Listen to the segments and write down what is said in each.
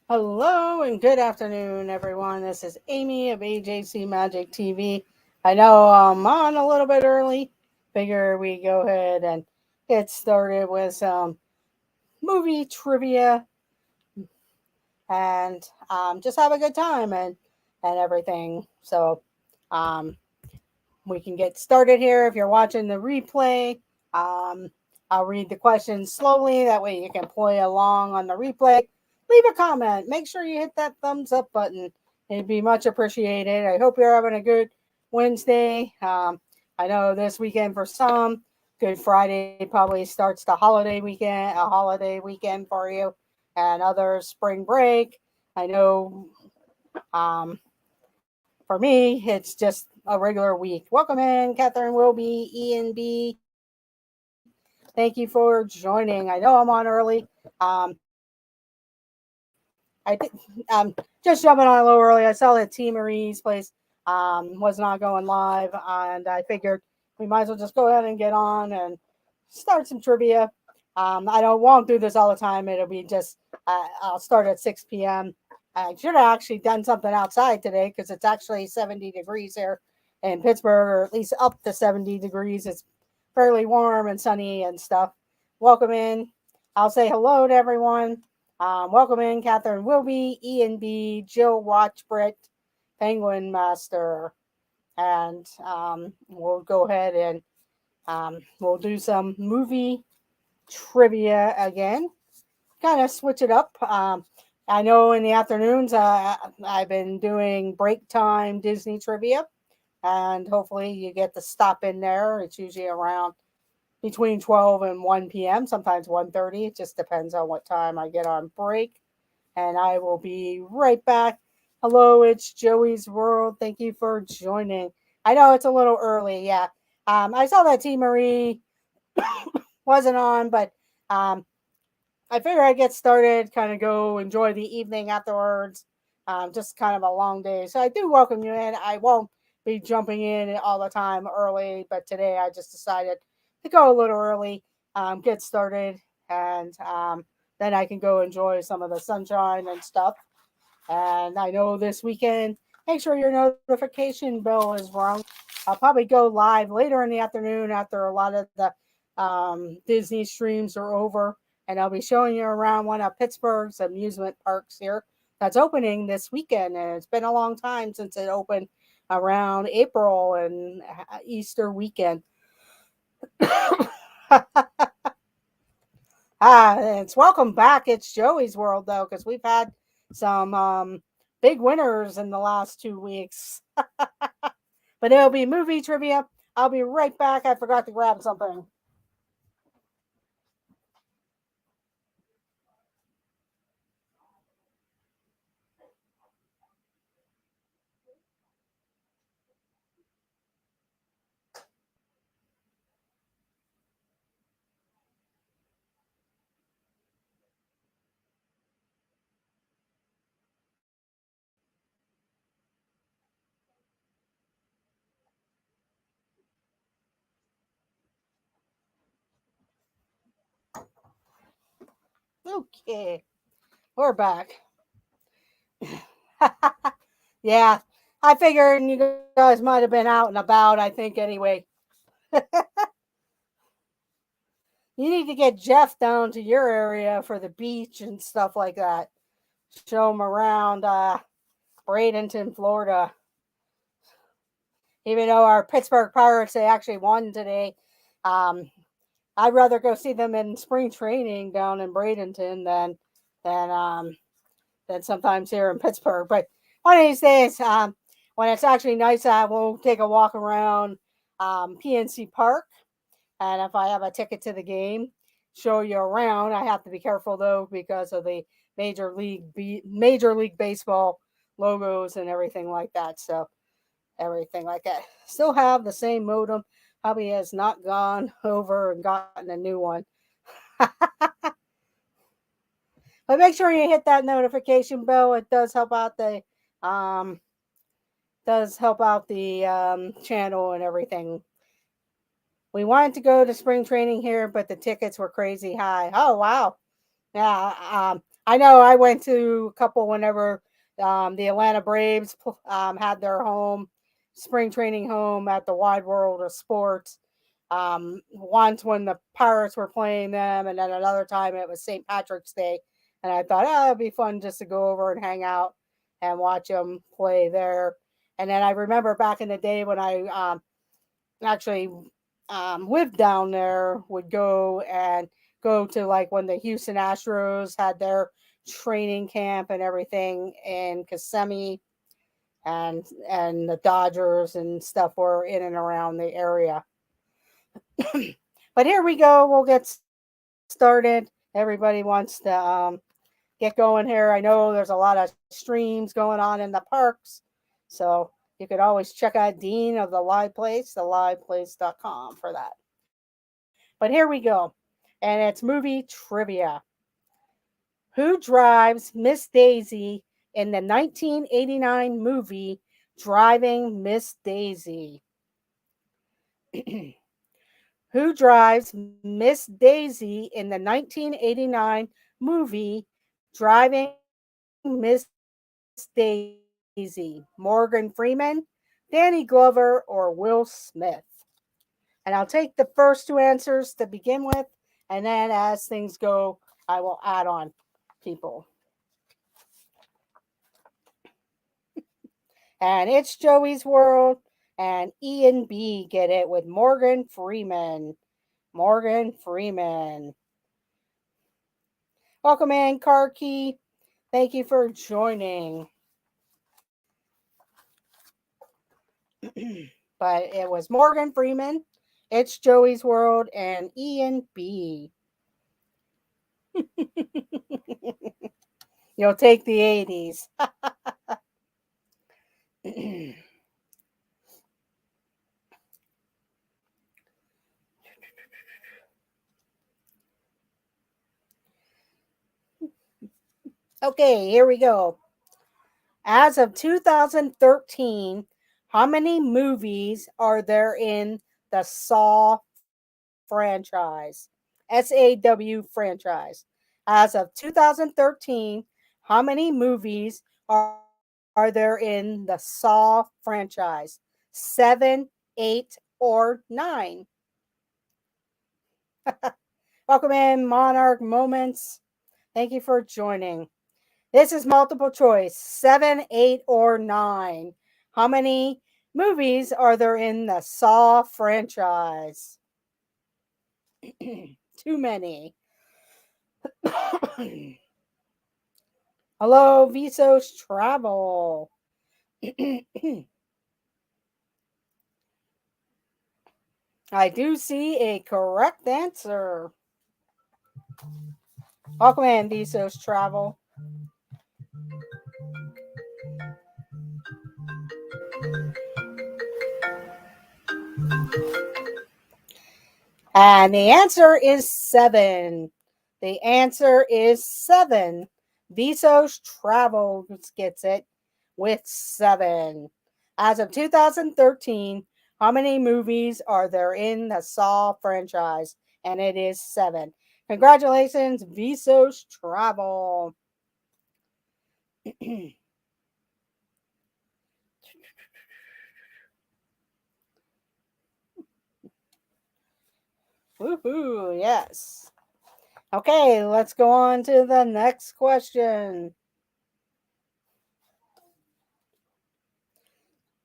Hello and good afternoon, everyone. This is Amy of AJC Magic TV. I know I'm on a little bit early. Figure we go ahead and get started with some movie trivia and just have a good time and everything. So um, we can get started here. If you're watching the replay, um, I'll read the questions slowly. That way you can play along on the replay. Leave a comment. Make sure you hit that thumbs up button. It'd be much appreciated. I hope you're having a good Wednesday. I know this weekend for some, Good Friday probably starts the holiday weekend, a holiday weekend for you, and others spring break. I know for me, it's just a regular week. Welcome in, Catherine Wilby, Ian B. Thank you for joining. I know I'm on early. Um, just jumping on a little early. I saw that T Marie's place was not going live, and I figured we might as well just go ahead and get on and start some trivia. I don't won't do this all the time. It'll be just I'll start at 6 p.m. I should have actually done something outside today because it's actually 70 degrees here in Pittsburgh, or at least up to 70 degrees. It's fairly warm and sunny and stuff. Welcome in. I'll say hello to everyone. Welcome in, Catherine Wilby, Ian B, Jill Watchbrett, Penguin Master, and we'll go ahead and we'll do some movie trivia again. Kind of switch it up. I know in the afternoons I've been doing break time Disney trivia, and hopefully you get to stop in there. It's usually around between 12 and 1 p.m., sometimes 1:30. It just depends on what time I get on break. And I will be right back. Hello, it's Joey's World. Thank you for joining. I know it's a little early, yeah. I saw that T Marie wasn't on, but um, I figure I'd get started, kind of go enjoy the evening afterwards. Just kind of a long day. So I do welcome you in. I won't be jumping in all the time early, but today I just decided to go a little early, get started, and then I can go enjoy some of the sunshine and stuff. And I know this weekend, make sure your notification bell is rung. I'll probably go live later in the afternoon after a lot of the Disney streams are over. And I'll be showing you around one of Pittsburgh's amusement parks here that's opening this weekend. And it's been a long time since it opened around April and Easter weekend. It's welcome back. It's Joey's World, though, because we've had some big winners in the last 2 weeks. But it'll be movie trivia. I'll be right back. I forgot to grab something. Okay, we're back. Yeah, I figured you guys might have been out and about, I think, anyway. You need to get Jeff down to your area for the beach and stuff like that. Show him around Bradenton, Florida. Even though our Pittsburgh Pirates, they actually won today. Um, I'd rather go see them in spring training down in Bradenton than than sometimes here in Pittsburgh. But one of these days, when it's actually nice, I will take a walk around PNC Park, and if I have a ticket to the game, show you around. I have to be careful though because of the Major League Baseball logos and everything like that. So everything like that. Still have the same modem. Hubby has not gone over and gotten a new one. But make sure you hit that notification bell. It um does help out the channel and everything. We wanted to go to spring training here, but the tickets were crazy high. Oh wow. Yeah, I know I went to a couple whenever the Atlanta Braves had their home, spring training home at the Wide World of Sports. Once when the Pirates were playing them, and then another time it was St. Patrick's Day. And I thought, oh, it'd be fun just to go over and hang out and watch them play there. And then I remember back in the day when I actually lived down there, would go to like when the Houston Astros had their training camp and everything in Kissimmee, and the Dodgers and stuff were in and around the area. But here we go. We'll get started. Everybody wants to get going here. I know there's a lot of streams going on in the parks. So you could always check out Dean of the Live Place, theliveplace.com for that. But here we go. And it's movie trivia. Who drives Miss Daisy in the 1989 movie Driving Miss Daisy? Who drives Miss Daisy in the 1989 movie Driving Miss Daisy? Morgan Freeman, Danny Glover, or Will Smith? And I'll take the first two answers to begin with, and then as things go, I will add on people. And it's Joey's World, and E and B get it with Morgan Freeman. Morgan Freeman. Welcome in, Car Key. Thank you for joining. But it was Morgan Freeman, It's Joey's World, and E and B. You'll take the 80s. Okay, here we go. As of 2013, how many movies are there in the Saw franchise? SAW franchise. As of 2013, how many movies are there in the Saw franchise? 7, 8, or 9? Welcome in, Monarch Moments. Thank you for joining. This is multiple choice. 7, 8, or 9. How many movies are there in the Saw franchise? Too many. Hello, Visos Travel. I do see a correct answer. Welcome in, Visos Travel. And the answer is 7. The answer is 7. Visos Travel gets it with 7. As of 2013, how many movies are there in the Saw franchise? And it is 7. Congratulations, Visos Travel. Woohoo, yes. Okay, let's go on to the next question.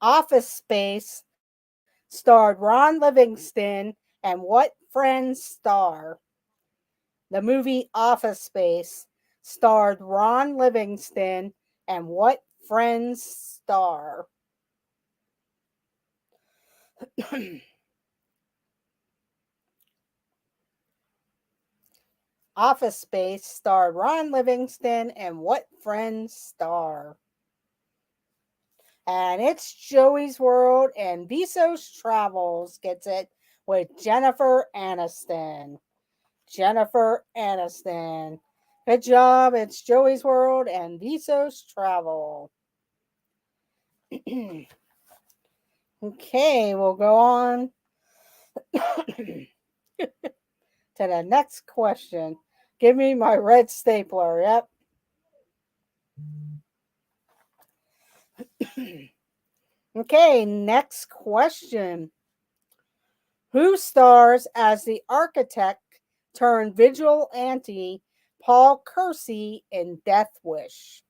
Office Space starred Ron Livingston and what Friends star? The movie Office Space starred Ron Livingston and what Friends star? Office Space starred Ron Livingston and what Friends star? And it's Joey's World, and Visos Travels gets it with Jennifer Aniston. Jennifer Aniston. Good job. It's Joey's World and Visos Travel. Okay, we'll go on to the next question. Give me my red stapler. Yep. Okay, next question. Who stars as the architect turned vigilante Paul Kersey in Death Wish?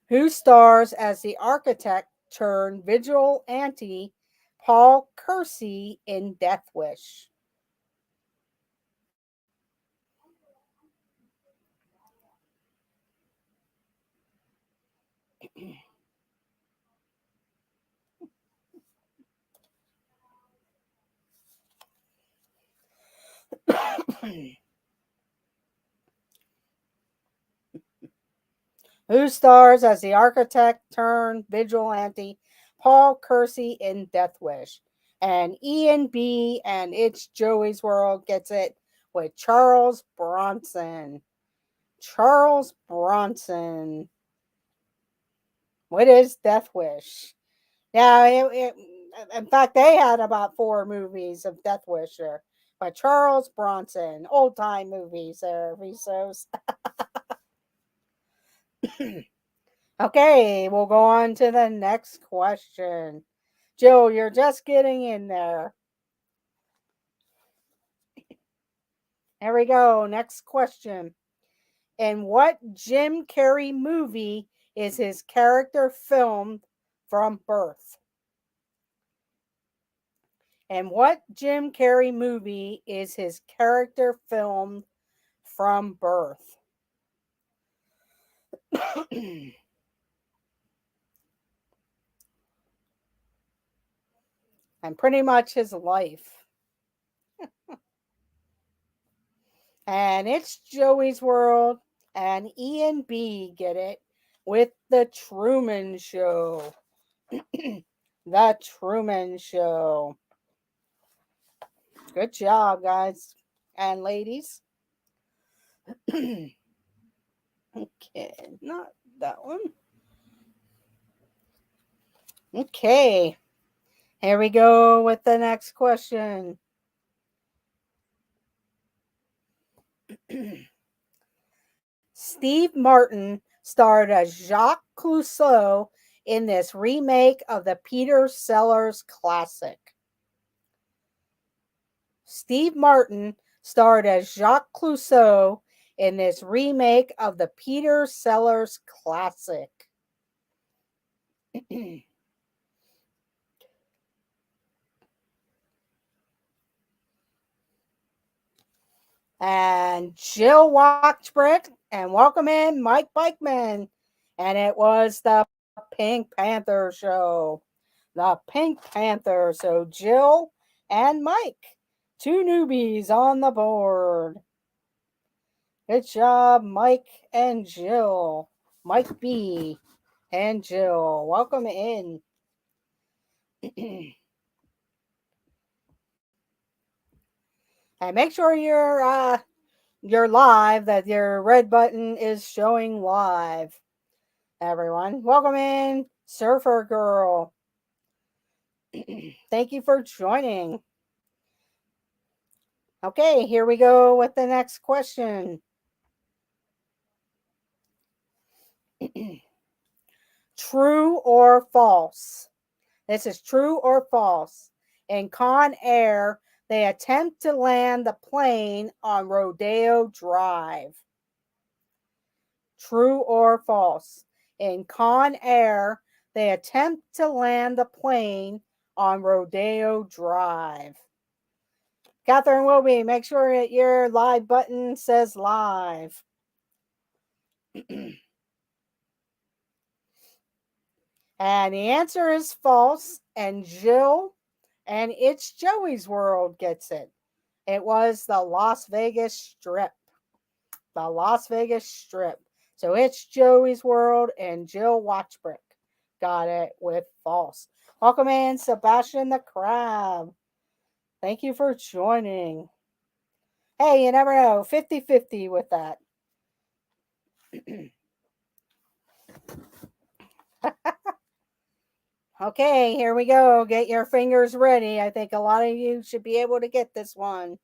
Who stars as the architect turned vigilante Paul Kersey in Death Wish? Who stars as the architect turned vigilante Paul Kersey in Death Wish? And Ian B. and It's Joey's World gets it with Charles Bronson. Charles Bronson. What is Death Wish? Yeah, in fact, they had about 4 movies of Death Wish there. But Charles Bronson, old time movies there, Visos. Okay, we'll go on to the next question. Jill, you're just getting in there. There we go. Next question. In what Jim Carrey movie is his character filmed from birth? And what Jim Carrey movie is his character filmed from birth? And pretty much his life. And It's Joey's World and Ian B get it with The Truman Show. The Truman Show. Good job, guys and ladies. Okay, not that one. Okay, here we go with the next question. Steve Martin starred as Jacques Clouseau in this remake of the Peter Sellers classic. Steve Martin starred as Jacques Clouseau in this remake of the Peter Sellers classic. And Jill Watchbrick, and welcome in Mike Bikeman. And it was the Pink Panther show. The Pink Panther. So Jill and Mike, 2 newbies on the board. Good job, Mike and Jill. Mike B and Jill. Welcome in. And make sure you're live, that your red button is showing live. Everyone, welcome in, Surfer Girl. Thank you for joining. Okay, here we go with the next question. True or false? This is true or false. In Con Air, they attempt to land the plane on Rodeo Drive. True or false? In Con Air, they attempt to land the plane on Rodeo Drive. Catherine Wilby, make sure that your live button says live. And the answer is false. And Jill and It's Joey's World gets it. It was the Las Vegas Strip. The Las Vegas Strip. So It's Joey's World and Jill Watchbrick got it with false. Welcome in, Sebastian the Crab. Thank you for joining. Hey, you never know. 50-50 with that. Okay, here we go. Get your fingers ready. I think a lot of you should be able to get this one.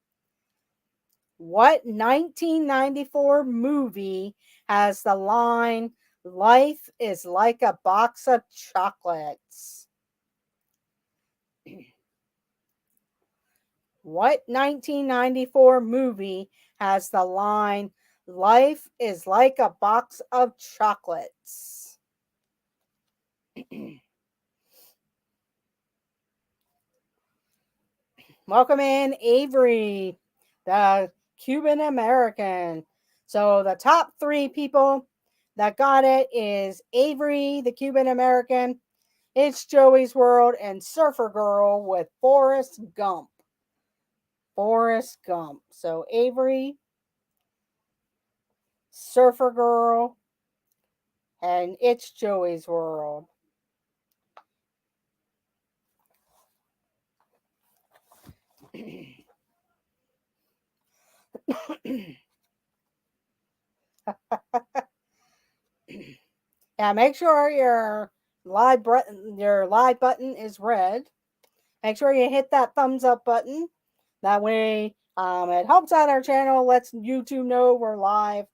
What 1994 movie has the line, Life is like a box of chocolates. What 1994 movie has the line, "Life is like a box of chocolates"? Welcome in, Avery, the Cuban American. So the top three people that got it is Avery, the Cuban American, It's Joey's World, and Surfer Girl with Forrest Gump. Forrest Gump. So Avery, Surfer Girl, and It's Joey's World. Yeah, make sure your live button is red. Make sure you hit that thumbs up button. That way, it helps out our channel, lets YouTube know we're live,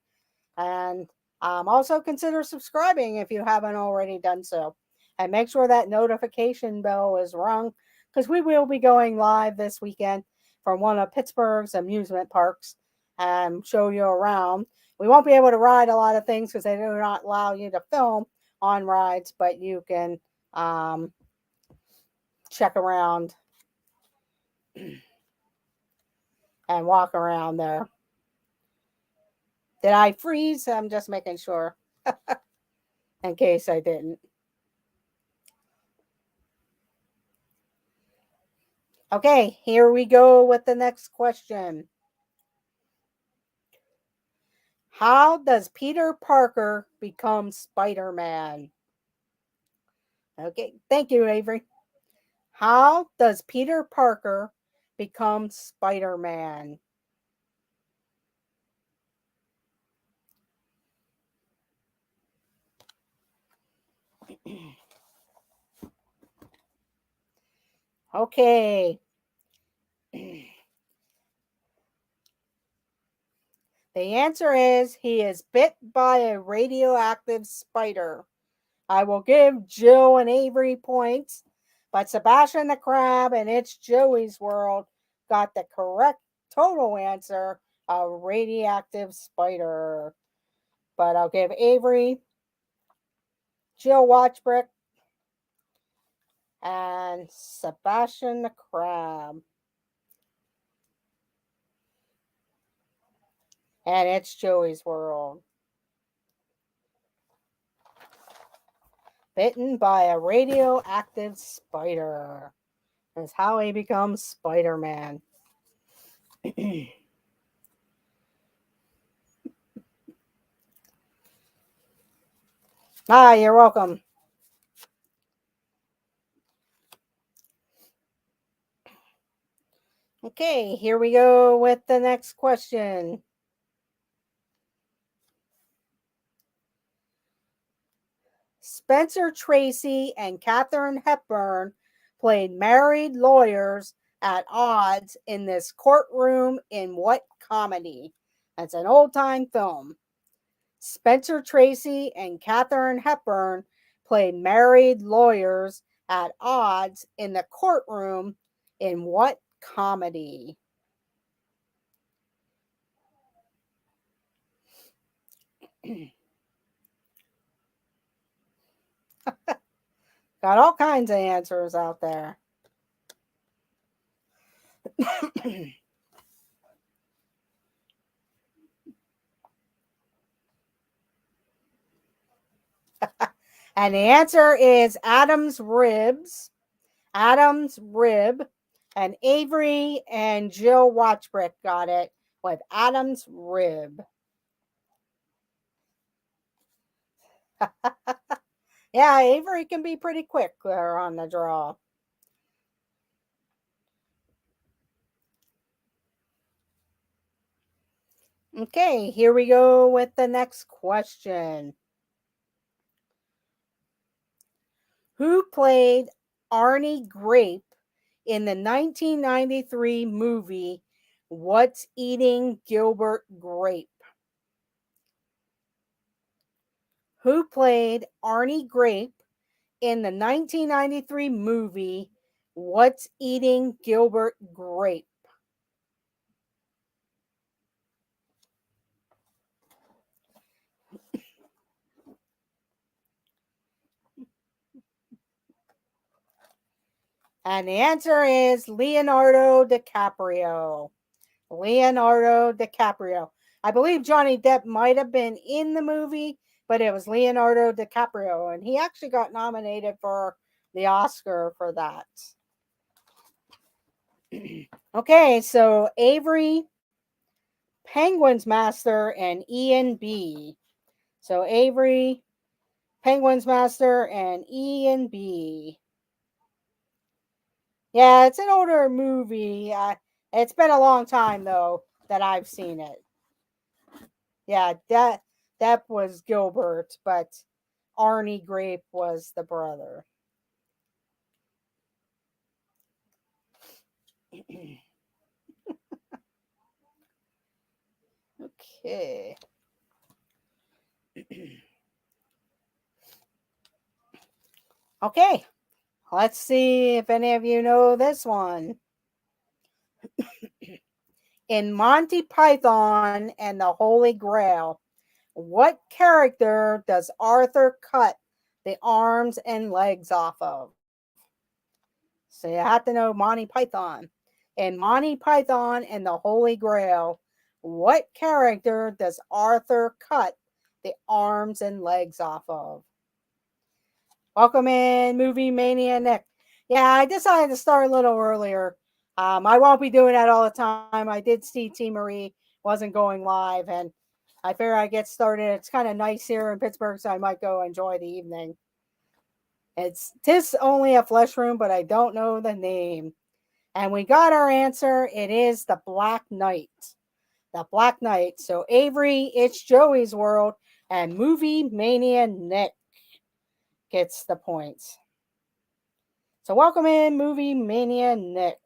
and also consider subscribing if you haven't already done so. And make sure that notification bell is rung, because we will be going live this weekend from one of Pittsburgh's amusement parks and show you around. We won't be able to ride a lot of things because they do not allow you to film on rides, but you can check around and walk around there. Did I freeze? I'm just making sure in case I didn't. Okay, here we go with the next question. How does Peter Parker become Spider-Man? Okay, thank you, Avery. How does Peter Parker become Spider-Man? Okay. The answer is he is bit by a radioactive spider. I will give Jill and Avery points, but Sebastian the Crab and It's Joey's World got the correct total answer, a radioactive spider. But I'll give Avery, Jill Watchbrick, and Sebastian the Crab. And It's Joey's World. Bitten by a radioactive spider. That's how he becomes Spider-Man. You're welcome. Okay, here we go with the next question. Spencer Tracy and Katharine Hepburn played married lawyers at odds in this courtroom in what comedy? That's an old-time film. Spencer Tracy and Katharine Hepburn played married lawyers at odds in the courtroom in what comedy? Got all kinds of answers out there. And the answer is Adam's Ribs. Adam's Rib. And Avery and Jill Watchbrick got it with Adam's Rib. Yeah, Avery can be pretty quick there on the draw. Okay, here we go with the next question. Who played Arnie Grape in the 1993 movie What's Eating Gilbert Grape? who played Arnie Grape in the 1993 movie What's Eating Gilbert Grape? And the answer is Leonardo DiCaprio. Leonardo DiCaprio. I believe Johnny Depp might have been in the movie, but it was Leonardo DiCaprio, and he actually got nominated for the Oscar for that. Okay, so Avery, Penguins Master, and Ian B. So Avery, Penguins Master, and Ian B. Yeah, it's an older movie. It's been a long time though that I've seen it. Yeah, that was Gilbert, but Arnie Grape was the brother. Okay. Okay. Let's see if any of you know this one. In Monty Python and the Holy Grail, what character does Arthur cut the arms and legs off of? So you have to know Monty Python. In Monty Python and the Holy Grail, what character does Arthur cut the arms and legs off of? Welcome in, Movie Mania Nick. Yeah, I decided to start a little earlier. I won't be doing that all the time. I did see T. Marie wasn't going live, and I figure I get started. It's kind of nice here in Pittsburgh, so I might go enjoy the evening. Tis only a flesh room, but I don't know the name. And we got our answer. It is the Black Knight. The Black Knight. So Avery, it's Joey's World, and Movie Mania Nick gets the points. So welcome in, Movie Mania Nick.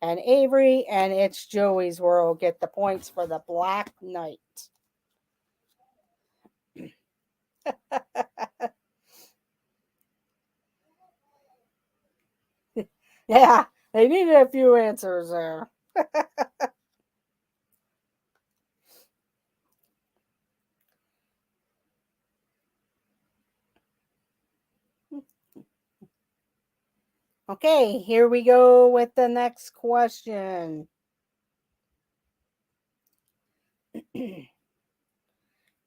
And Avery and It's Joey's World get the points for the Black Knight. Yeah, they needed a few answers there. Okay, here we go with the next question. In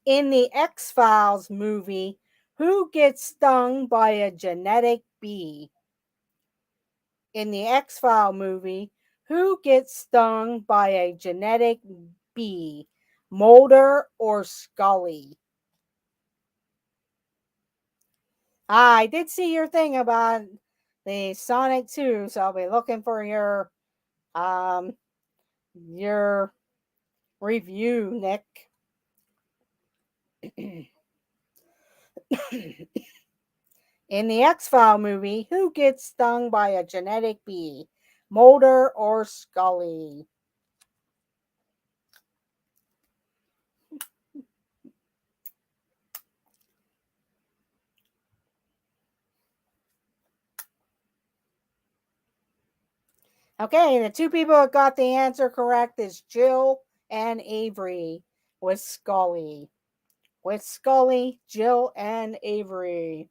the X-Files movie, who gets stung by a genetic bee? In the X-File movie, who gets stung by a genetic bee? Mulder or Scully? I did see your thing about the Sonic 2, so I'll be looking for your review, Nick. In the X-File movie, who gets stung by a genetic bee? Mulder or Scully? Okay, the two people that got the answer correct is Jill and Avery with Scully. With Scully, Jill, and Avery.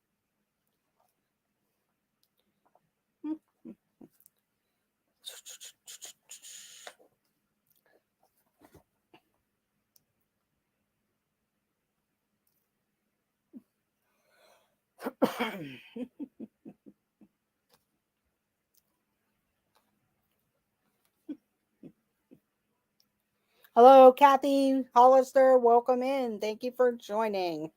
Hello, Kathy Hollister. Welcome in. Thank you for joining.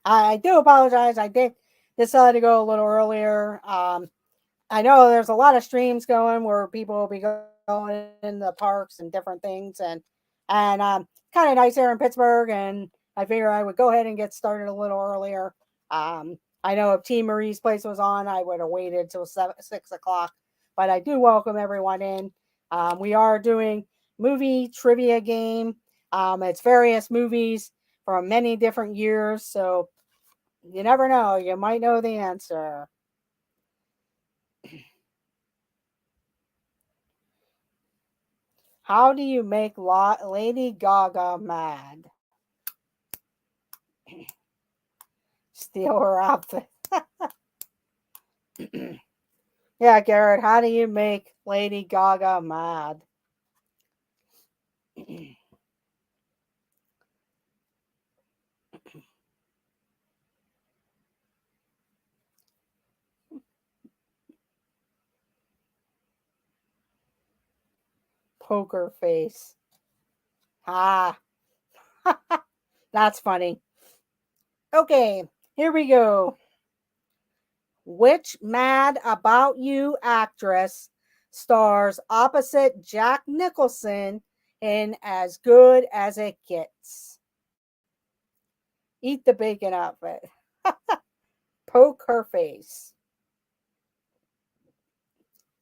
I do apologize. I did decide to go a little earlier. I know there's a lot of streams going where people will be going in the parks and different things, and kind of nice here in Pittsburgh. And I figure I would go ahead and get started a little earlier. I know if T. Marie's place was on, I would have waited till 6 o'clock. But I do welcome everyone in. We are doing movie trivia game. It's various movies from many different years. So You never know. You might know the answer. How do you make Lady Gaga mad? Steal her outfit. Yeah, Garrett, how do you make Lady Gaga mad? Poker face. Ah, that's funny. Okay, here we go. Which Mad About You actress stars opposite Jack Nicholson in As Good as It Gets? Eat the bacon outfit. Poke her face.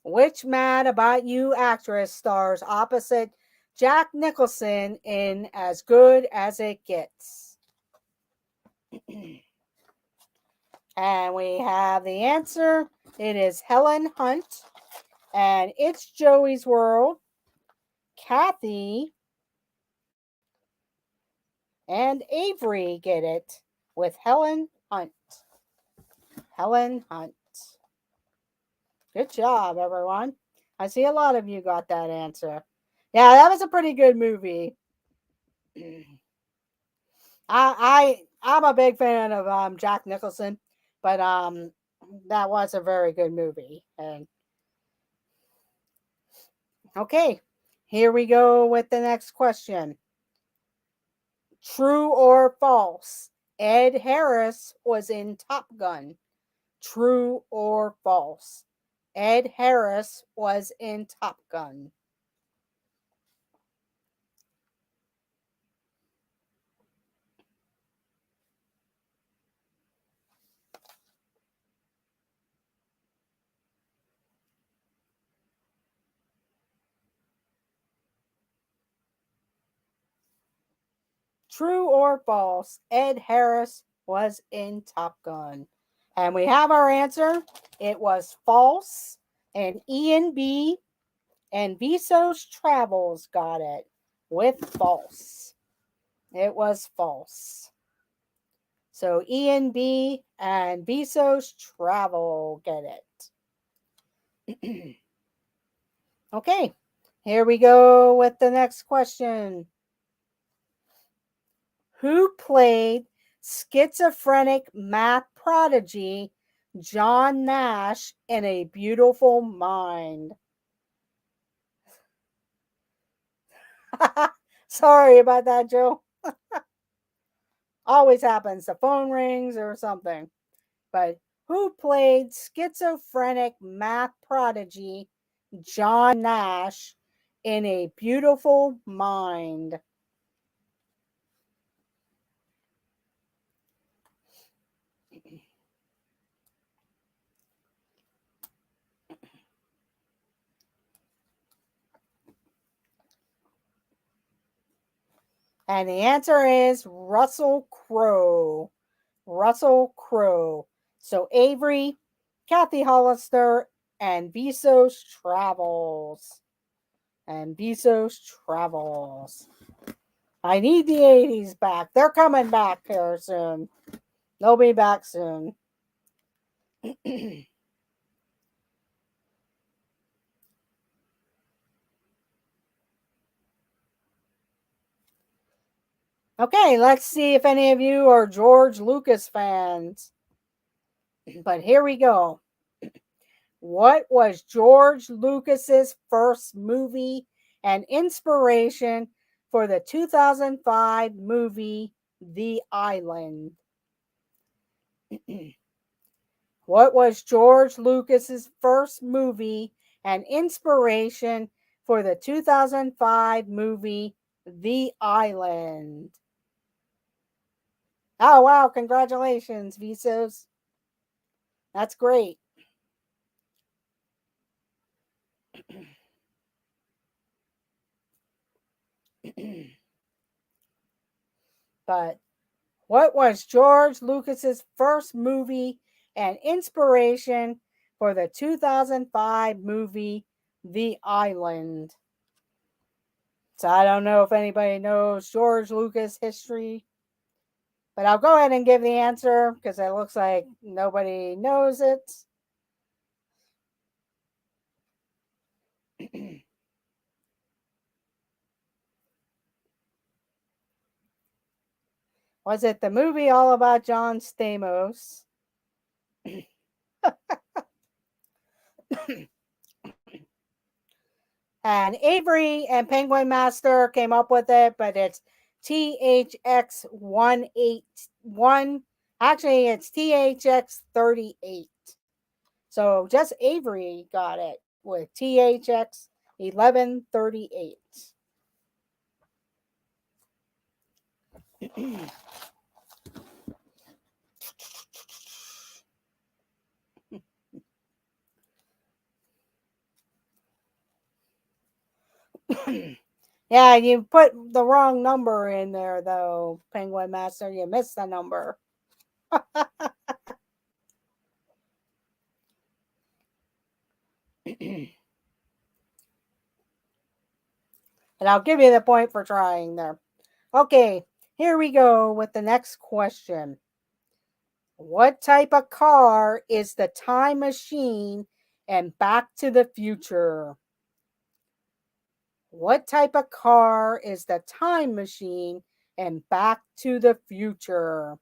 Which Mad About You actress stars opposite Jack Nicholson in As Good as It Gets? And we have the answer. It is Helen Hunt. And it's Joey's World. Kathy and Avery get it with Helen Hunt. Helen Hunt. Good job, everyone. I see a lot of you got that answer. Yeah, that was a pretty good movie. I'm a big fan of Jack Nicholson, but that was a very good movie. And okay, here we go with the next question. True or false? Ed Harris was in Top Gun. True or false? Ed Harris was in Top Gun. True or false? Ed Harris was in Top Gun. And we have our answer. It was false. And Ian B. and Visos Travels got it with false. It was false. So Ian B. and Visos Travel get it. Okay, here we go with the next question. Who played schizophrenic math prodigy John Nash in A Beautiful Mind? Sorry about that, Joe. Always happens. The phone rings or something. But who played schizophrenic math prodigy John Nash in A Beautiful Mind? And the answer is Russell Crowe. Russell Crowe. So Avery, Kathy Hollister, and Visos Travels. And Visos Travels. I need the 80s back. They're coming back here soon. They'll be back soon. Okay, let's see if any of you are George Lucas fans. But here we go. What was George Lucas's first movie and inspiration for the 2005 movie The Island? What was George Lucas's first movie and inspiration for the 2005 movie The Island? Oh, wow. Congratulations, Visos. That's great. But What was George Lucas's first movie and inspiration for the 2005 movie The Island? So I don't know if anybody knows George Lucas history, but I'll go ahead and give the answer because it looks like nobody knows it. Was it the movie all about John Stamos? And Avery and Penguin Master came up with it, but it's THX181. Actually, it's THX38. So just Avery got it with THX 1138. Yeah, you put the wrong number in there, though, Penguin Master. You missed the number. And I'll give you the point for trying there. Okay, here we go with the next question. What type of car is the time machine and Back to the Future? What type of car is the time machine and Back to the Future?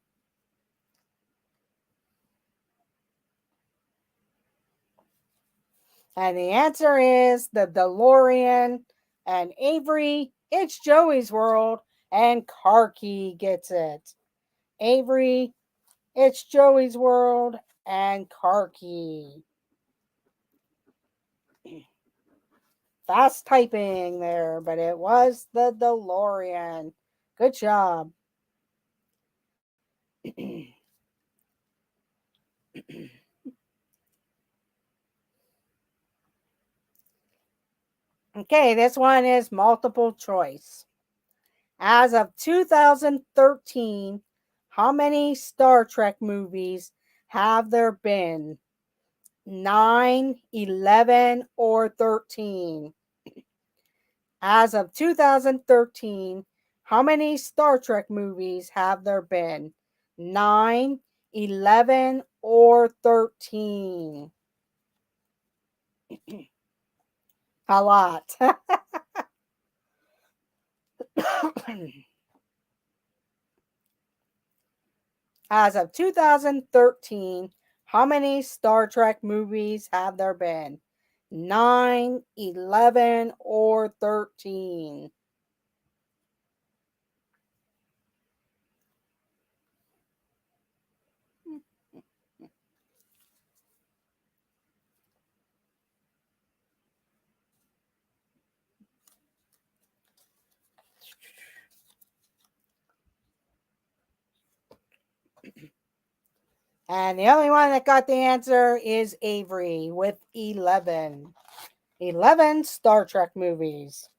And the answer is the DeLorean. And Avery, it's Joey's World. And Karki gets it. Avery, it's Joey's World. And Karki. Fast typing there, but it was the DeLorean. Good job. Okay, this one is multiple choice. As of 2013, how many Star Trek movies have there been? 9, 11, or 13? As of 2013, how many Star Trek movies have there been? 9, 11, or 13? A lot. As of 2013, how many Star Trek movies have there been? 9, 11, or 13? And the only one that got the answer is Avery with 11. 11 Star Trek movies.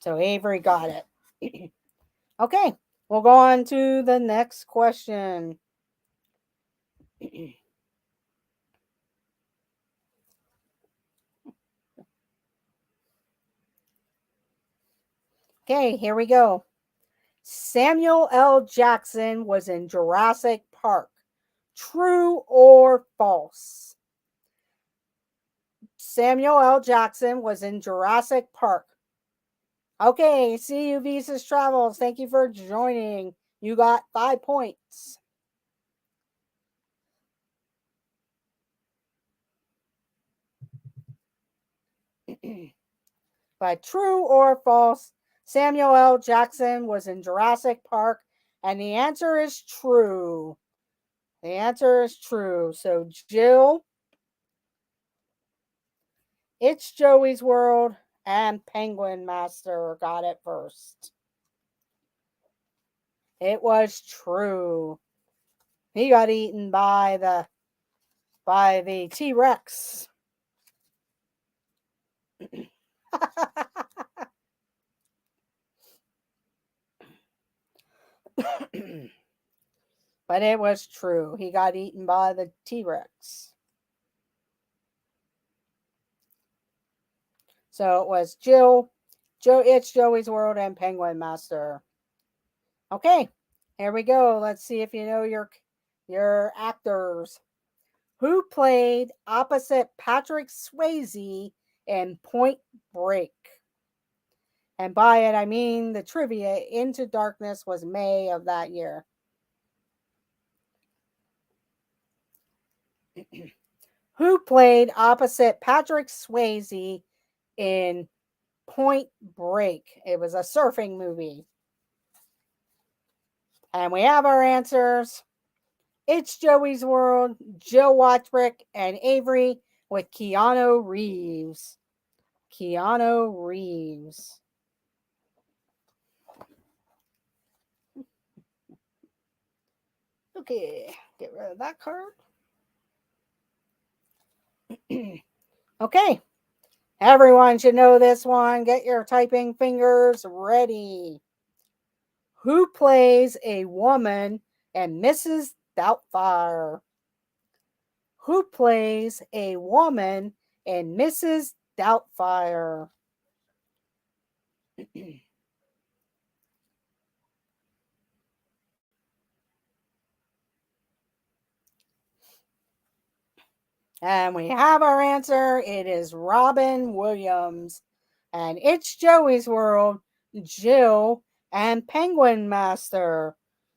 So Avery got it. Okay, we'll go on to the next question. Okay, here we go. Samuel L. Jackson was in Jurassic Park. True or false? Samuel L. Jackson was in Jurassic Park. Okay, see you, Visas Travels. Thank you for joining. You got 5 points. But true or false, Samuel L. Jackson was in Jurassic Park, and the answer is true. The answer is true. So, Jill, it's Joey's World, and Penguin Master got it first. It was true. He got eaten by the T-Rex. But it was true. He got eaten by the T-Rex. So it was It's Joey's World, and Penguin Master. Okay, here we go. Let's see if you know your actors. Who played opposite Patrick Swayze in Point Break? And by it, I mean the trivia. Into Darkness was May of that year. Who played opposite Patrick Swayze in Point Break? It was a surfing movie. And we have our answers. It's Joey's World, Joe Watchbrick, and Avery with Keanu Reeves. Keanu Reeves. Okay, get rid of that card. Okay, everyone should know this one. Get your typing fingers ready. Who plays a woman in Mrs. Doubtfire? Who plays a woman in Mrs. Doubtfire? And we have our answer. It is Robin Williams. And it's Joey's World, Jill, and Penguin Master.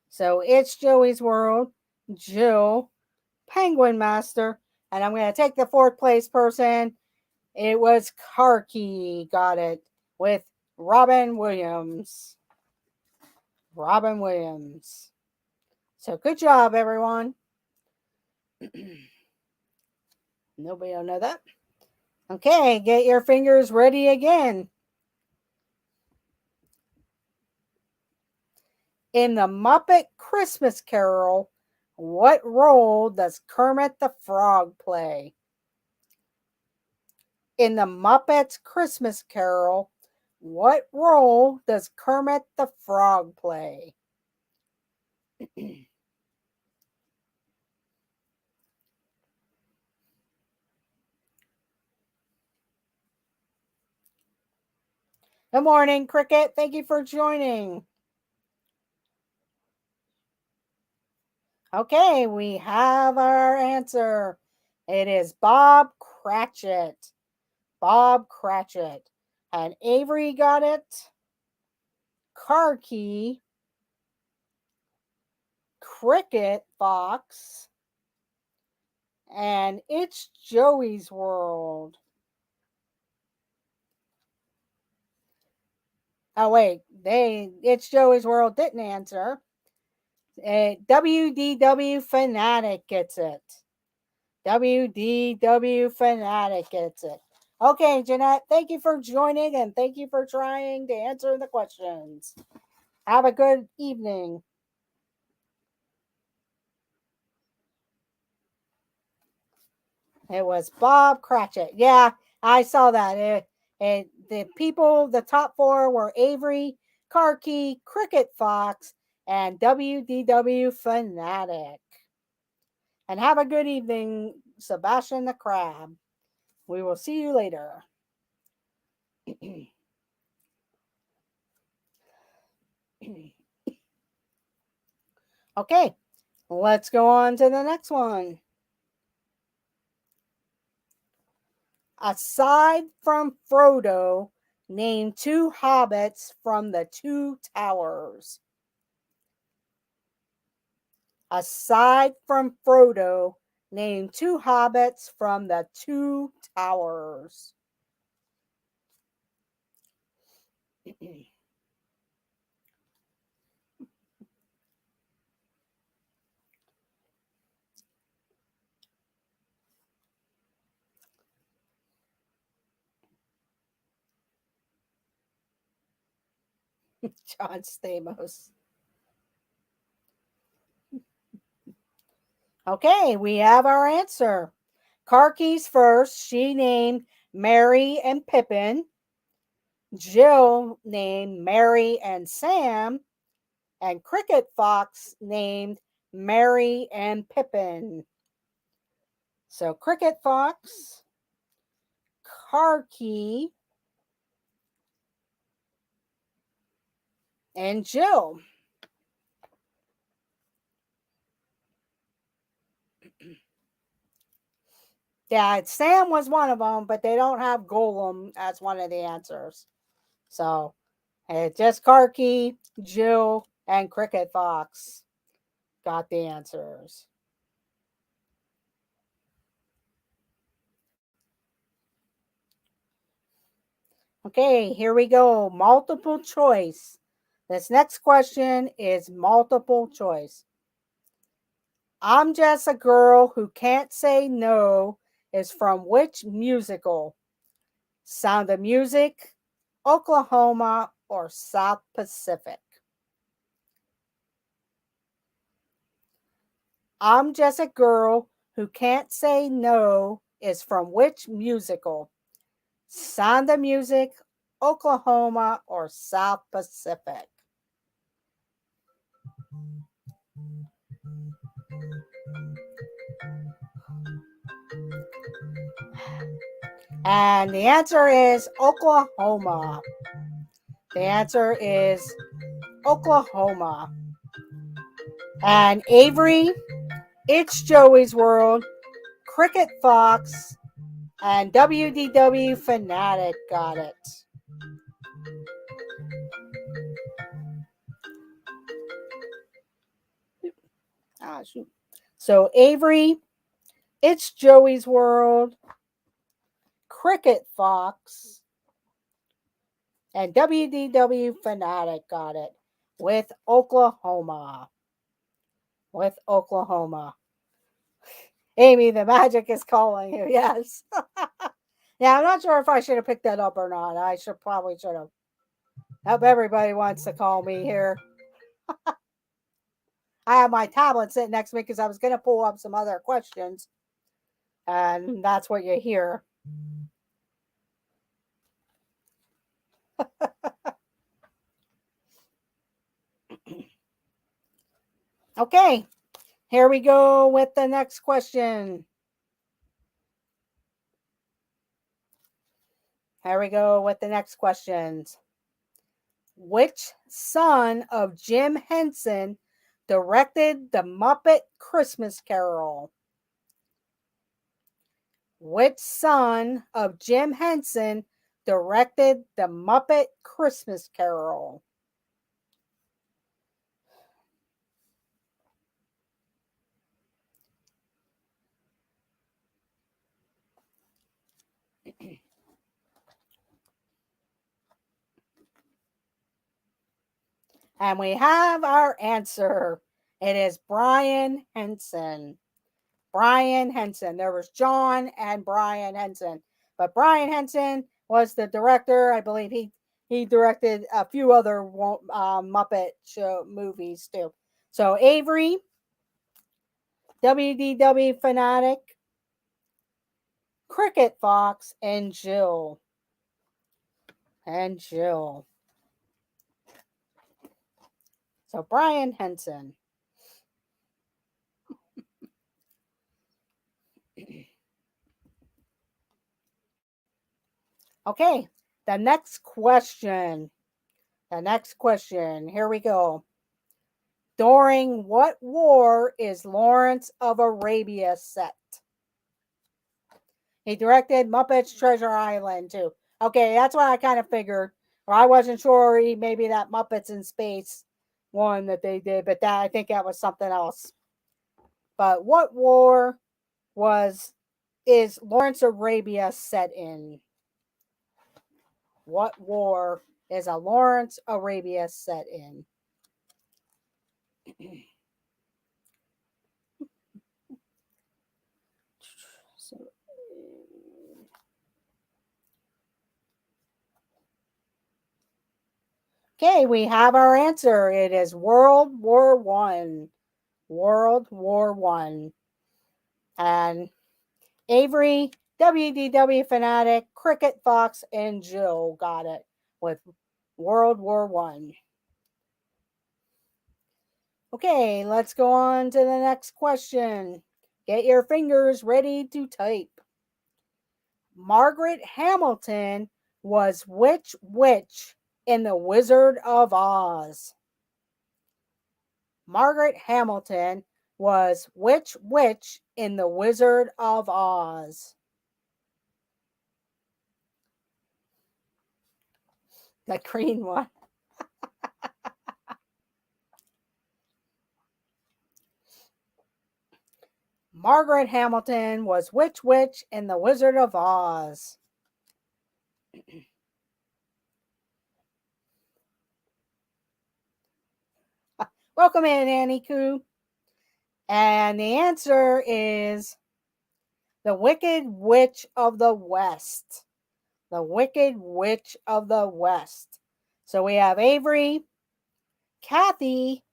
So it's Joey's World, Jill, Penguin Master. And I'm going to take the fourth place person. It was Karki. Got it. With Robin Williams. Robin Williams. So good job, everyone. Nobody will know that. Okay, get your fingers ready again. In the Muppet Christmas Carol, what role does Kermit the Frog play? In the Muppets Christmas Carol, what role does Kermit the Frog play? Good morning, Cricket. Thank you for joining. Okay, we have our answer. It is Bob Cratchit. Bob Cratchit. And Avery got it. Karki. Cricket Fox. And it's Joey's World. Oh, wait. It's Joey's World didn't answer. WDW Fanatic gets it. WDW Fanatic gets it. Okay, Jeanette, thank you for joining and thank you for trying to answer the questions. Have a good evening. It was Bob Cratchit. Yeah, I saw that. The top four were Avery, Karki, Cricket Fox, and WDW Fanatic. And have a good evening, Sebastian the Crab. We will see you later. Okay, let's go on to the next one. Aside from Frodo, name two hobbits from the Two Towers. Aside from Frodo, name two hobbits from the Two Towers. John Stamos. Okay, we have our answer. Karki's first, she named Merry and Pippin. Jill named Mary and Sam. And Cricket Fox named Merry, and Pippin. So Cricket Fox, Karki, and Jill. Yeah, Sam was one of them, but they don't have Golem as one of the answers. So it's just Karki, Jill, and Cricket Fox got the answers. Okay, here we go. Multiple choice. This next question is multiple choice. I'm Just a Girl Who Can't Say No is from which musical? Sound of Music, Oklahoma, or South Pacific? I'm Just a Girl Who Can't Say No is from which musical? Sound of Music, Oklahoma, or South Pacific? And the answer is Oklahoma. The answer is Oklahoma. And Avery, It's Joey's World, Cricket Fox, and WDW Fanatic got it. Shoot. So Avery, It's Joey's World, Cricket Fox, and WDW Fanatic got it with Oklahoma. With Oklahoma. Amy, the magic is calling you. Yes. Yeah, I'm not sure if I should have picked that up or not. I probably should have. Hope everybody wants to call me here. I have my tablet sitting next to me because I was going to pull up some other questions. And that's what you hear. Okay, here we go with the next question. Here we go with the next questions. Which son of Jim Henson directed the Muppet Christmas Carol? Which son of Jim Henson directed the Muppet Christmas Carol? And we have our answer. It is Brian Henson. Brian Henson. There was John and Brian Henson. But Brian Henson was the director. I believe he directed a few other Muppet show movies too. So Avery, WDW Fanatic, Cricket Fox, and Jill. And Jill. So Brian Henson. Okay, the next question. The next question. Here we go. During what war is Lawrence of Arabia set? He directed Muppets Treasure Island too. Okay, that's what I kind of figured. Or I wasn't sure maybe that Muppets in Space one that they did, but that I think that was something else. But what war is Lawrence of Arabia set in? What war is a Lawrence Arabia set in? Okay, we have our answer. It is World War One. World War One. And Avery, WDW Fanatic, Cricket Fox, and Jill got it with World War One. Okay, let's go on to the next question. Get your fingers ready to type. Margaret Hamilton was which witch in The Wizard of Oz? Margaret Hamilton was which witch in The Wizard of Oz? The green one. Margaret Hamilton was which witch in The Wizard of Oz? Welcome in, Annie Koo. And the answer is the Wicked Witch of the West. The Wicked Witch of the West. So we have Avery, Kathy,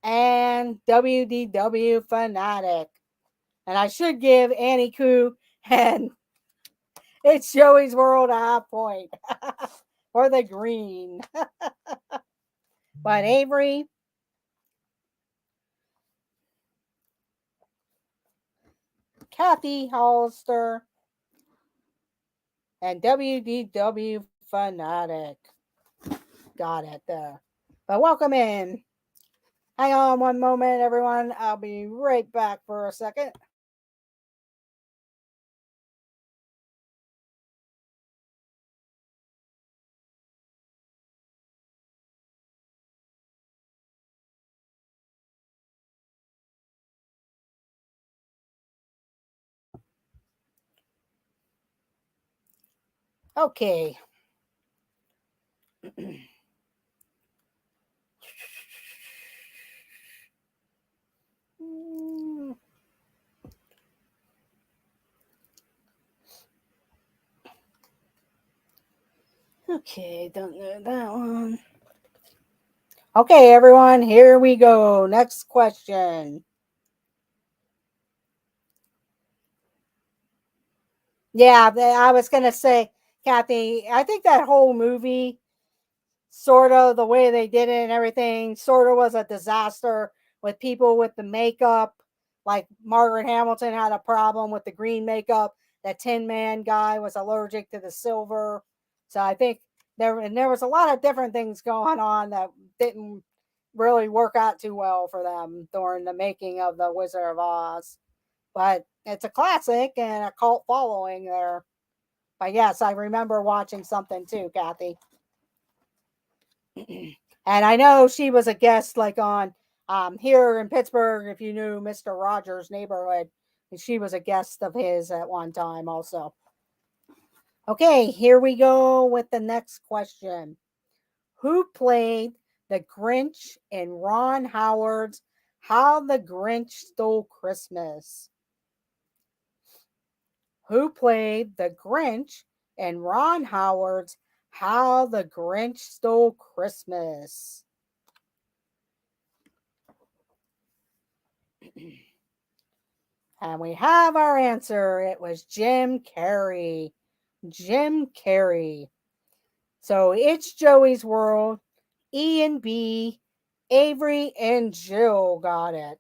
and WDW Fanatic. And I should give Annie Koo and It's Joey's World a half point for the green. But Avery, Kathy Hollister, and WDW Fanatic got it there. But welcome in. Hang on one moment, everyone. I'll be right back for a second. Okay. Okay, don't know that one. Okay, everyone, here we go. Next question. Yeah, I was going to say, Kathy, I think that whole movie, sort of the way they did it and everything, sort of was a disaster with people with the makeup. Like Margaret Hamilton had a problem with the green makeup. That Tin Man guy was allergic to the silver. So I think there was a lot of different things going on that didn't really work out too well for them during the making of The Wizard of Oz. But it's a classic and a cult following there. But yes, I remember watching something too, Kathy. And I know she was a guest like on here in Pittsburgh, if you knew Mr. Rogers' Neighborhood. She was a guest of his at one time also. Okay, here we go with the next question. Who played the Grinch in Ron Howard's How the Grinch Stole Christmas? Who played the Grinch in Ron Howard's How the Grinch Stole Christmas? And we have our answer. It was Jim Carrey. Jim Carrey. So it's Joey's World. E and B, Avery and Jill got it.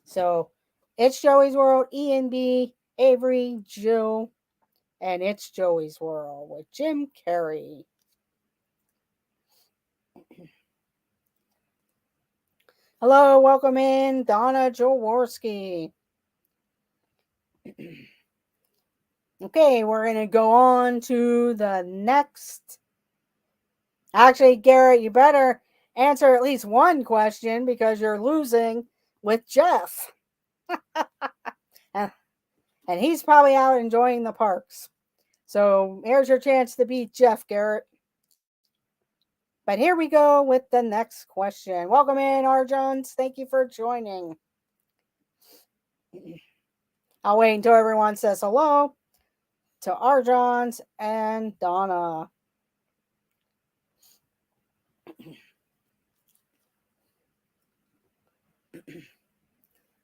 So it's Joey's World. E and B, Avery, Jill, and it's Joey's World with Jim Carrey. Hello, welcome in, Donna Jaworski. Okay, we're going to go on to the next. Actually, Garrett, you better answer at least one question because you're losing with Jeff. And he's probably out enjoying the parks. So here's your chance to beat Jeff, Garrett. But here we go with the next question. Welcome in, Arjons. Thank you for joining. I'll wait until everyone says hello to Arjons and Donna.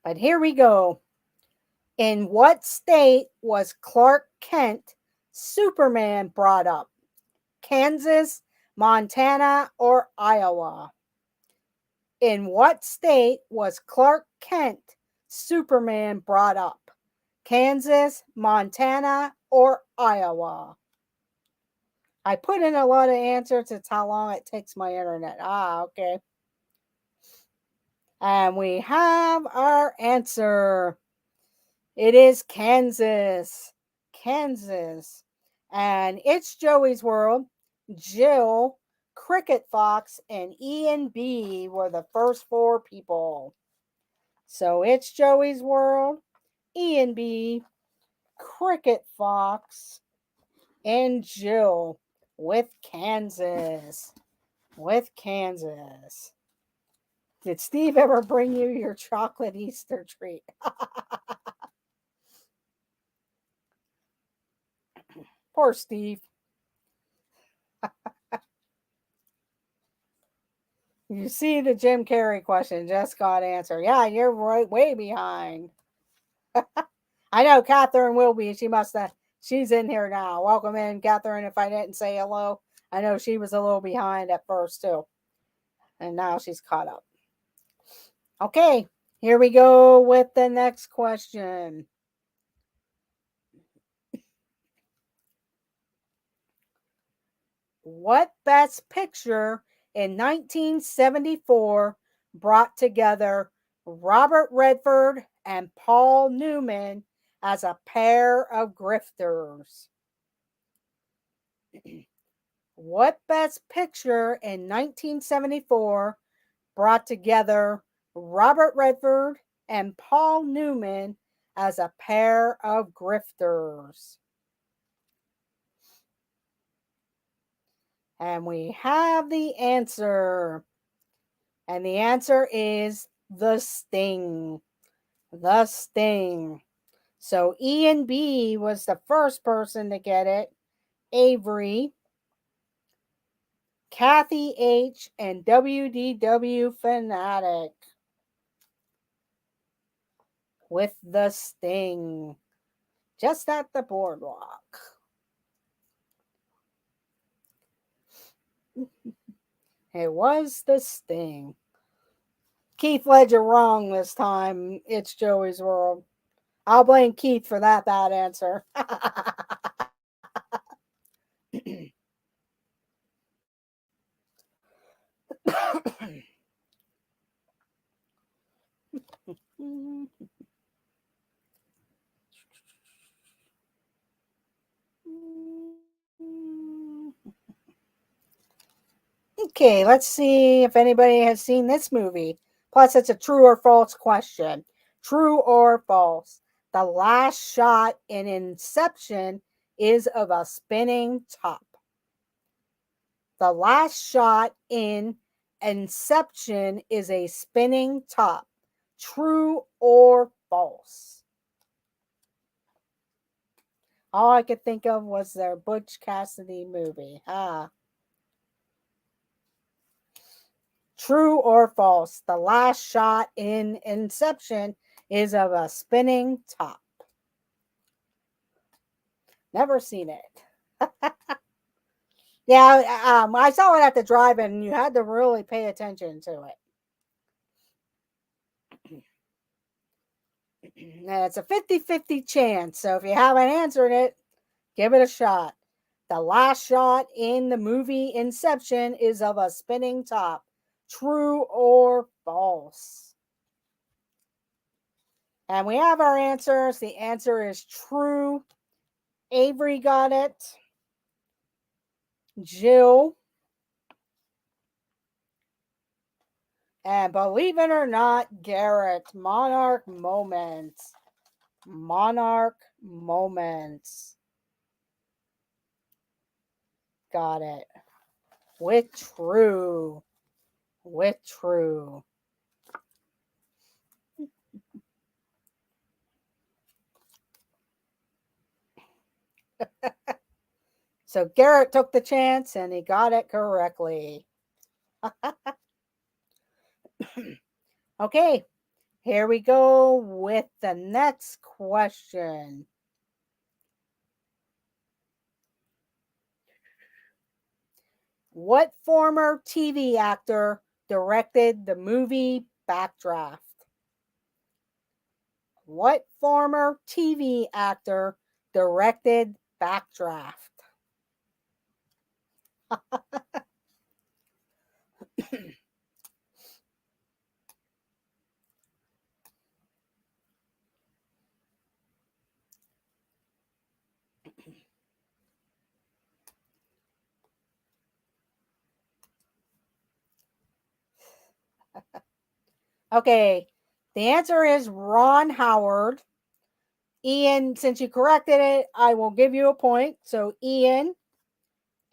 But here we go. In what state was Clark Kent Superman brought up? Kansas, Montana, or Iowa? In what state was Clark Kent, Superman, brought up? Kansas, Montana, or Iowa? I put in a lot of answers. It's how long it takes my internet. Okay. And we have our answer. It is Kansas. Kansas. And it's Joey's World. Jill, Cricket Fox, and Ian B were the first four people. So it's Joey's World, Ian B, Cricket Fox, and Jill with Kansas. With Kansas. Did Steve ever bring you your chocolate Easter treat? Poor Steve. You see, the Jim Carrey question just got answered. Yeah, you're right, way behind. I know Catherine will be. She's in here now. Welcome in, Catherine. If I didn't say hello, I know she was a little behind at first, too. And now she's caught up. Okay, here we go with the next question. What Best Picture in 1974 brought together Robert Redford and Paul Newman as a pair of grifters? What Best Picture in 1974 brought together Robert Redford and Paul Newman as a pair of grifters? And we have the answer. And the answer is The Sting. The Sting. So Ian B was the first person to get it. Avery, Kathy H, and WDW Fanatic with The Sting. Just at the boardwalk. It was The Sting. Keith Ledger wrong this time. It's Joey's World. I'll blame Keith for that bad answer. Okay, let's see if anybody has seen this movie. Plus, it's a true or false question. True or false? The last shot in Inception is of a spinning top. The last shot in Inception is a spinning top. True or false? All I could think of was their Butch Cassidy movie. True or false? The last shot in Inception is of a spinning top. Never seen it. Yeah, I saw it at the drive-in, and you had to really pay attention to it. And it's a 50-50 chance, so if you haven't answered it, give it a shot. The last shot in the movie Inception is of a spinning top. True or false? And we have our answers. The answer is true. Avery got it. Jill. And believe it or not, Garrett. Monarch Moments. Monarch Moments. Got it. With true. With true. So Garrett took the chance and he got it correctly. Okay, here we go with the next question. What former TV actor directed the movie Backdraft? What former TV actor directed Backdraft? Okay, the answer is Ron Howard. Ian, since you corrected it, I will give you a point. So, Ian,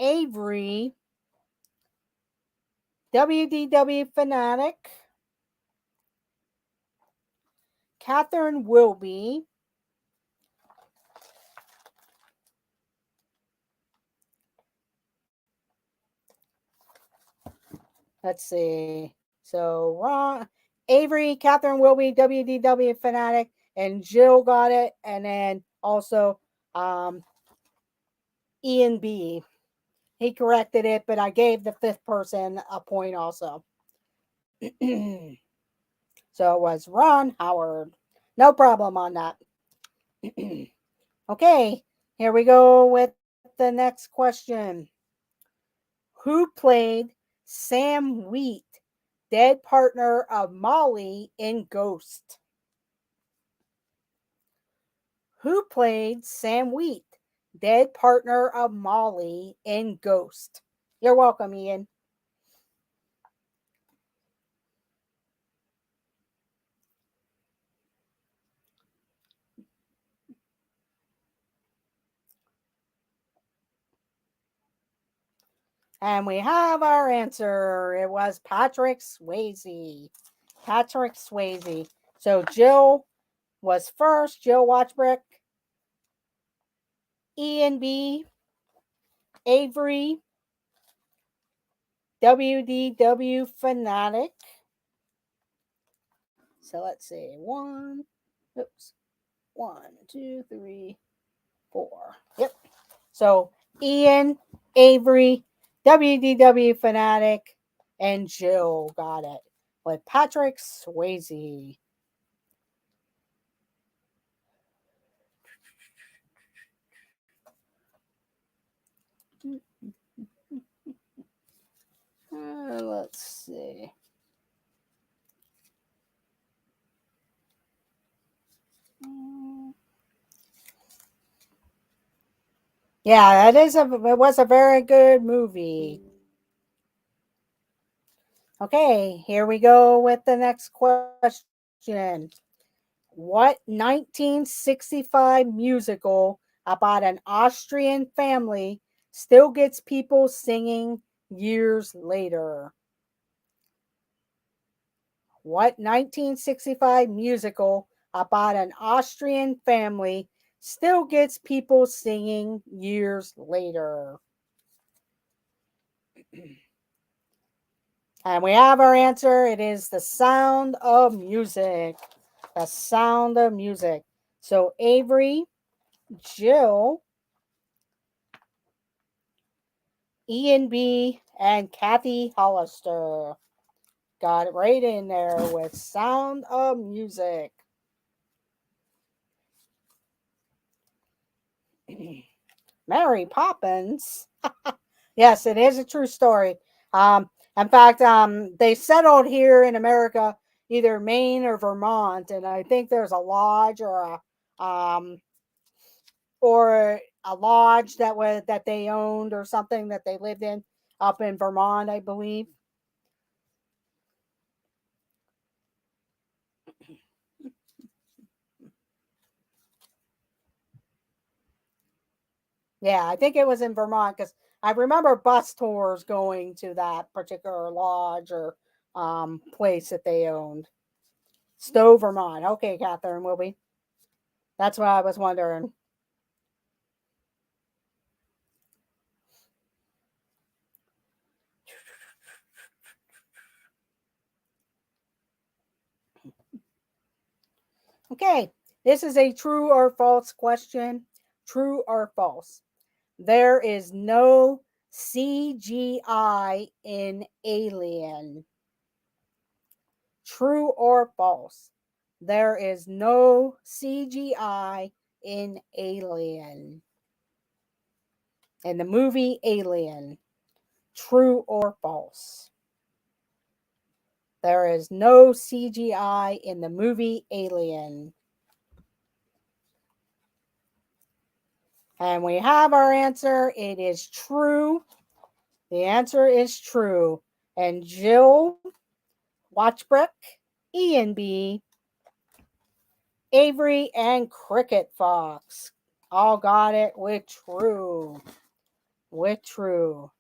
Avery, WDW Fanatic, Catherine Wilby, let's see. So, Ron, Avery, Catherine Wilby, WDW Fanatic, and Jill got it. And then also Ian B. He corrected it, but I gave the fifth person a point also. So it was Ron Howard. No problem on that. Okay, here we go with the next question. Who played Sam Wheat, dead partner of Molly in Ghost? Who played Sam Wheat, dead partner of Molly in Ghost? You're welcome, Ian. And we have our answer. It was Patrick Swayze. Patrick Swayze. So Jill was first. Jill Watchbrick. Ian B. Avery. WDW Fanatic. So let's see. One, two, three, four. Yep. So Ian, Avery, WDW Fanatic, and Jill got it with Patrick Swayze. Let's see. Yeah, it was a very good movie. Okay, here we go with the next question. What 1965 musical about an Austrian family still gets people singing years later? What 1965 musical about an Austrian family still gets people singing years later? And we have our answer. It is The Sound of Music. The Sound of Music. So Avery, Jill, Ian B, and Kathy Hollister got it right in there with Sound of Music. Mary Poppins. Yes, it is a true story. In fact, they settled here in America, either Maine or Vermont, and I think there's a lodge or a lodge that they owned or something that they lived in up in Vermont, I believe. Yeah, I think it was in Vermont because I remember bus tours going to that particular lodge or place that they owned. Stowe, Vermont. Okay, Catherine, will be. That's what I was wondering. Okay, this is a true or false question. True or false? There is no CGI in Alien? True or false? There is no CGI in Alien. In the movie Alien. True or false? There is no CGI in the movie Alien. And we have our answer. It is true. The answer is true. And Jill, Watchbrick, Ian B, Avery, and Cricket Fox all got it with true. With true.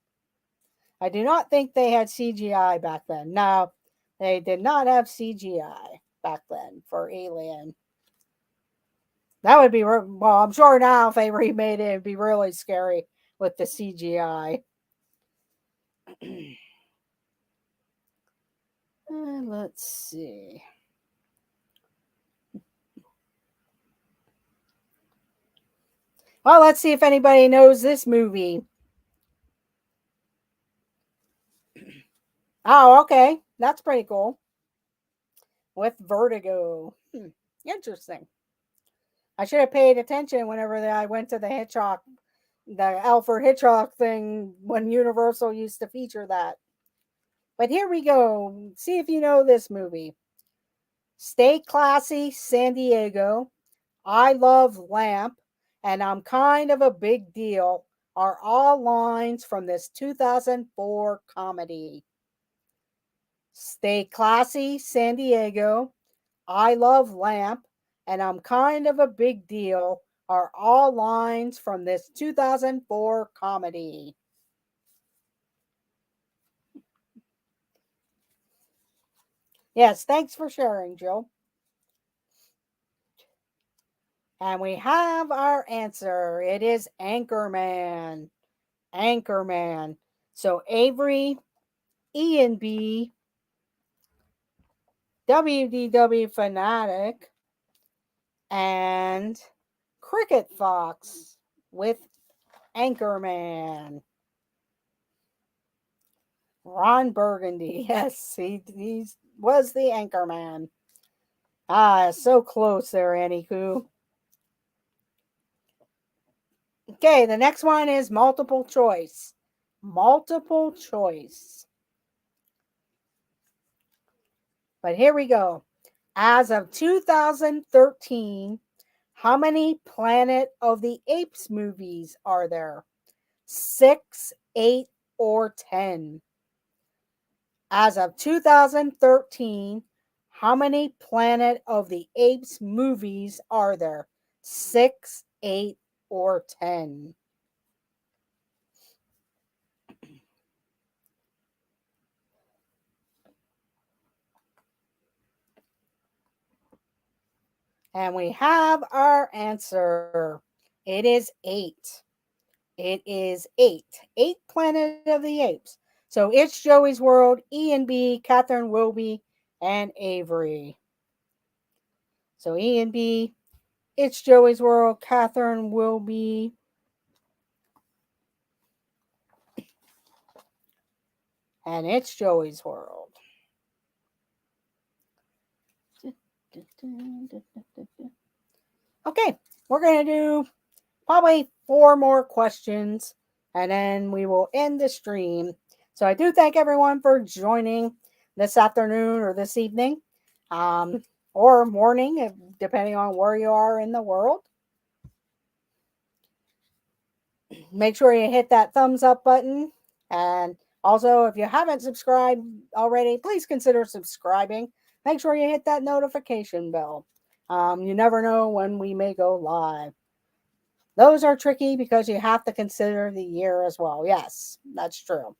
I do not think they had CGI back then. No, they did not have CGI back then for Alien. That would be, well, I'm sure now if they remade it, it'd be really scary with the CGI. Let's see. Well, let's see if anybody knows this movie. Oh, okay. That's pretty cool. With Vertigo. Interesting. I should have paid attention whenever I went to the Hitchcock, the Alfred Hitchcock thing when Universal used to feature that. But here we go. See if you know this movie. Stay Classy, San Diego, I Love Lamp, and I'm Kind of a Big Deal are all lines from this 2004 comedy. Stay Classy, San Diego, I Love Lamp, and I'm Kind of a Big Deal are all lines from this 2004 comedy. Yes, thanks for sharing, Jill. And we have our answer. It is Anchorman. Anchorman. So Avery, Ian B, WDW Fanatic, and Cricket Fox with Anchorman. Ron Burgundy. Yes, he was the Anchorman. Ah, so close there, Annie Koo. Okay, the next one is multiple choice. Multiple choice. But here we go. As of 2013, how many Planet of the Apes movies are there? 6, 8, or 10? As of 2013, how many Planet of the Apes movies are there? 6, 8, or 10? And we have our answer. It is 8. It is 8. 8 Planet of the Apes. So it's Joey's World, Ian B, Catherine Wilby, and Avery. So Ian B, it's Joey's World, Catherine Wilby, and it's Joey's World. Okay, we're going to do probably 4 more questions, and then we will end the stream. So I do thank everyone for joining this afternoon or this evening, or morning, depending on where you are in the world. Make sure you hit that thumbs up button. And also, if you haven't subscribed already, please consider subscribing. Make sure you hit that notification bell. You never know when we may go live. Those are tricky because you have to consider the year as well. Yes, that's true.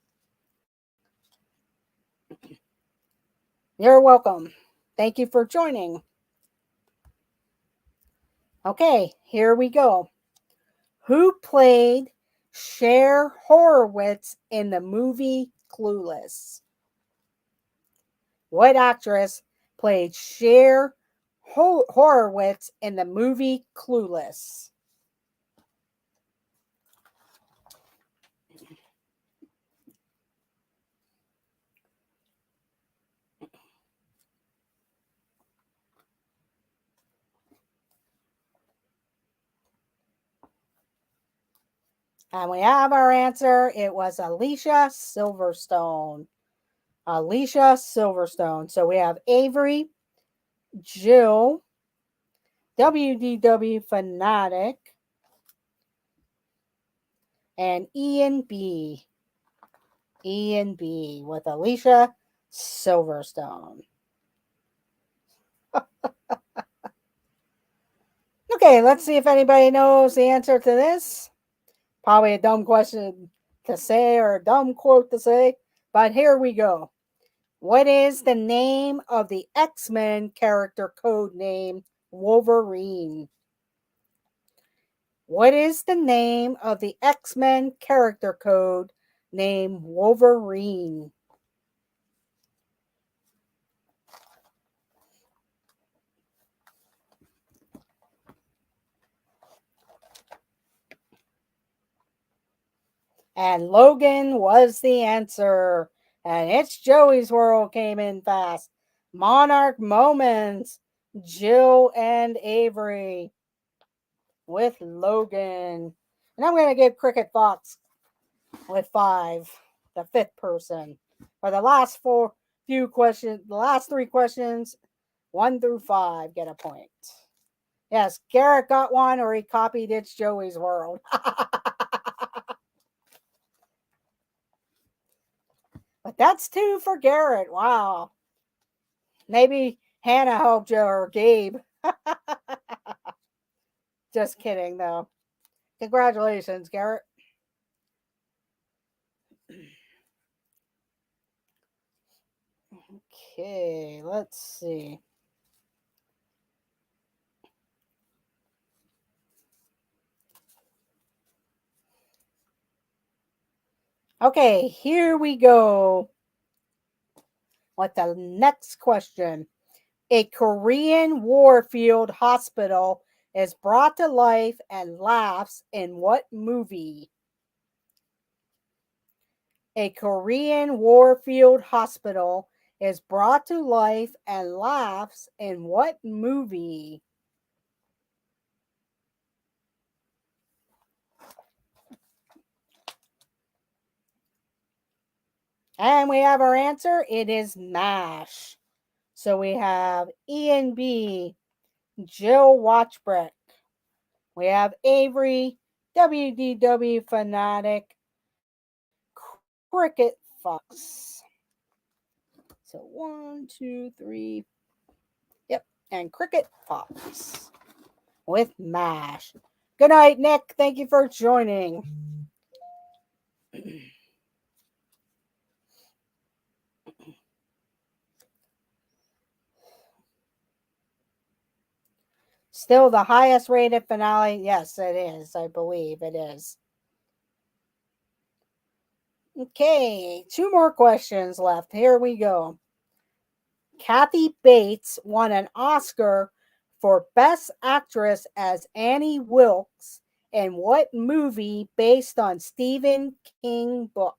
You're welcome. Thank you for joining. Okay, here we go. Who played Cher Horowitz in the movie Clueless? What actress played Cher Horowitz in the movie Clueless? And we have our answer. It was Alicia Silverstone. Alicia Silverstone. So we have Avery, Jill, WDW Fanatic, and Ian B. Ian B. with Alicia Silverstone. Okay, let's see if anybody knows the answer to this. Probably a dumb question to say or a dumb quote to say, but here we go. What is the name of the X-Men character code name Wolverine? What is the name of the X-Men character code name Wolverine? And Logan was the answer. And It's Joey's World came in fast. Monarch Moments, Jill and Avery with Logan. And I'm going to give Cricket Fox with 5, the 5th person. For the last few questions, the last 3 questions, 1 through 5 get a point. Yes, Garrett got one or he copied It's Joey's World. But that's 2 for Garrett. Wow. Maybe Hannah helped you or Gabe. Just kidding, though. Congratulations, Garrett. Okay, let's see. Okay, here we go with the next question. A Korean warfield hospital is brought to life and laughs in what movie? A Korean warfield hospital is brought to life and laughs in what movie? And we have our answer. It is MASH. So we have Ian B, Jill Watchbreck. We have Avery, WDW Fanatic, Cricket Fox. So 1, 2, 3. Yep. And Cricket Fox with MASH. Good night, Nick. Thank you for joining. Still the highest rated finale. Yes, it is. I believe it is. Okay, 2 more questions left. Here we go. Kathy Bates won an Oscar for Best Actress as Annie Wilkes in what movie based on Stephen King book?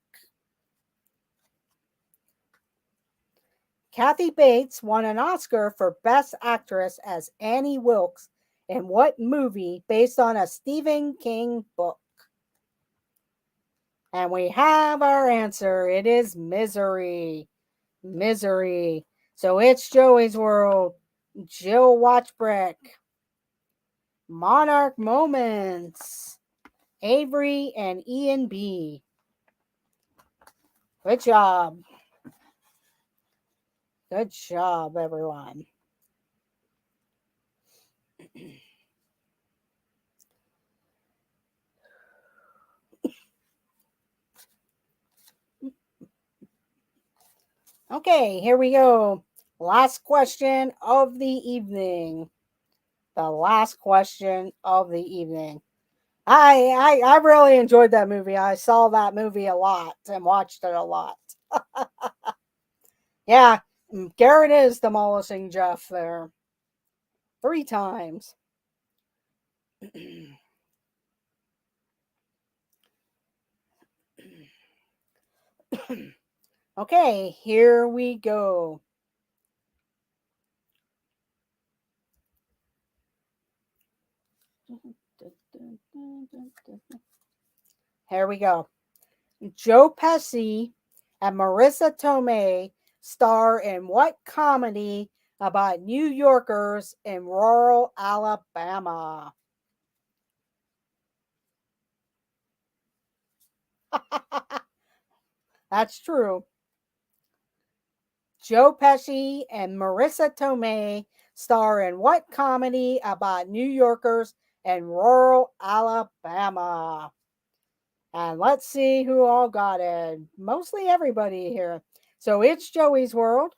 Kathy Bates won an Oscar for Best Actress as Annie Wilkes in what movie based on a Stephen King book? And we have our answer. It is Misery. Misery. So It's Joey's World. Jill Watchbreck. Monarch Moments. Avery and Ian B. Good job. Good job, everyone. Okay, here we go. Last question of the evening. The last question of the evening. I really enjoyed that movie. I saw that movie a lot and watched it a lot. Yeah, Garrett is demolishing Jeff there 3 times. Okay, here we go. Here we go. Joe Pesci and Marissa Tomei star in what comedy about New Yorkers in rural Alabama? That's true. Joe Pesci and Marissa Tomei star in what comedy about New Yorkers in rural Alabama? And let's see who all got it. Mostly everybody here. So it's Joey's World,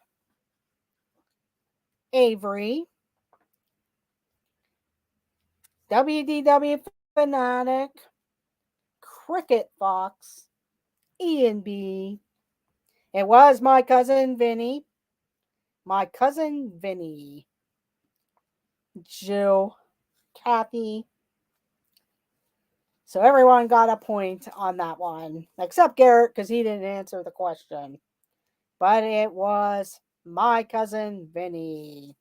Avery, WDW Fanatic, Cricket Fox, Ian B. It was my cousin Vinny. My cousin Vinny. Jill, Kathy. So everyone got a point on that one, except Garrett because he didn't answer the question. But it was my cousin Vinny.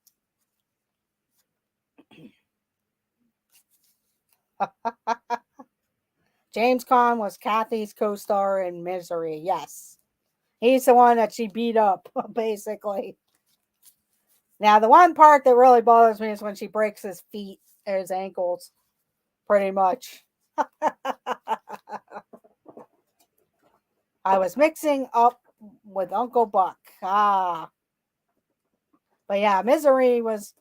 James Caan was Kathy's co-star in Misery. Yes. He's the one that she beat up, basically. Now, the one part that really bothers me is when she breaks his feet, his ankles, pretty much. I was mixing up with Uncle Buck. But yeah, Misery was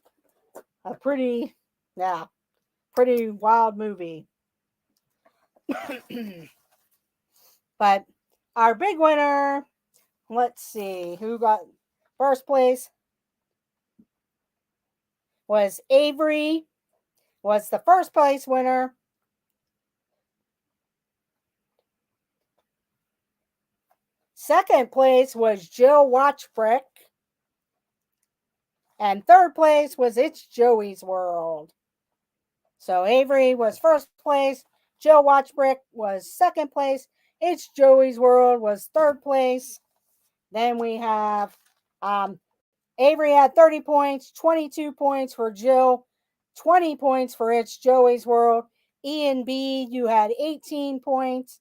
a pretty wild movie. But our big winner, let's see, who got first place was Avery, was the first place winner. Second place was Jill Watchbrick. And third place was It's Joey's World. So Avery was first place. Jill Watchbrick was second place. It's Joey's World was third place. Then we have Avery had 30 points, 22 points for Jill, 20 points for It's Joey's World. Ian B, you had 18 points.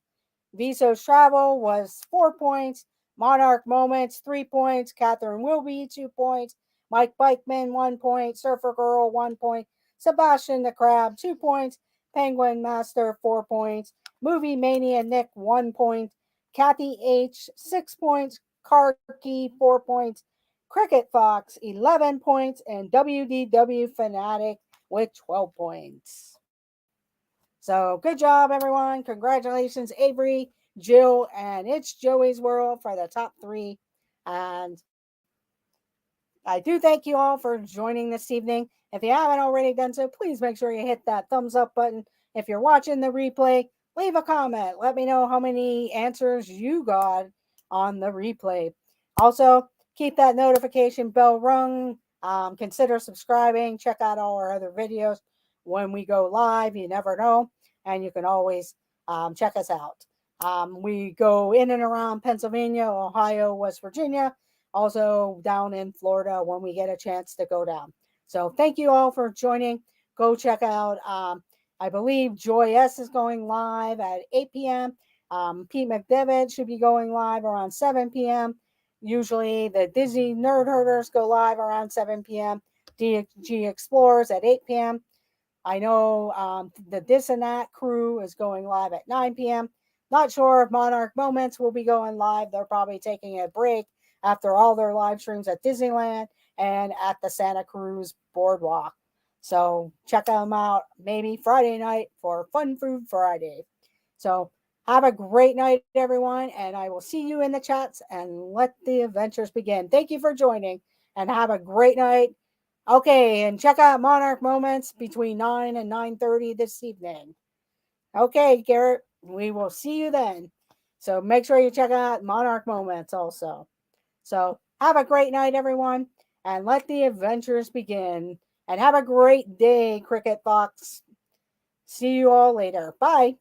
Viso's Travel was 4 points. Monarch Moments, 3 points. Catherine Wilby, 2 points. Mike Bikeman, 1 point. Surfer Girl, 1 point. Sebastian the Crab, 2 points. Penguin Master, 4 points. Movie Mania Nick, 1 point. Kathy H, 6 points. Karki, 4 points. Cricket Fox, 11 points. And WDW Fanatic with 12 points. So good job, everyone. Congratulations, Avery, Jill, and It's Joey's World for the top 3. And I do thank you all for joining this evening. If you haven't already done so, please make sure you hit that thumbs up button. If you're watching the replay, leave a comment. Let me know how many answers you got on the replay. Also, keep that notification bell rung. Consider subscribing. Check out all our other videos when we go live. You never know. And you can always check us out. We go in and around Pennsylvania, Ohio, West Virginia, also down in Florida when we get a chance to go down. So thank you all for joining. Go check out, I believe Joy S is going live at 8 p.m. Pete McDevitt should be going live around 7 p.m. Usually the Disney Nerd Herders go live around 7 p.m. DG Explorers at 8 p.m. I know the This and That crew is going live at 9 p.m. Not sure if Monarch Moments will be going live. They're probably taking a break after all their live streams at Disneyland and at the Santa Cruz Boardwalk. So check them out maybe Friday night for Fun Food Friday. So have a great night, everyone, and I will see you in the chats and let the adventures begin. Thank you for joining and have a great night. Okay, and check out Monarch Moments between 9 and 9:30 this evening. Okay, Garrett, we will see you then. So make sure you check out Monarch Moments also. So have a great night, everyone, and let the adventures begin. And have a great day, Cricket Fox. See you all later. Bye.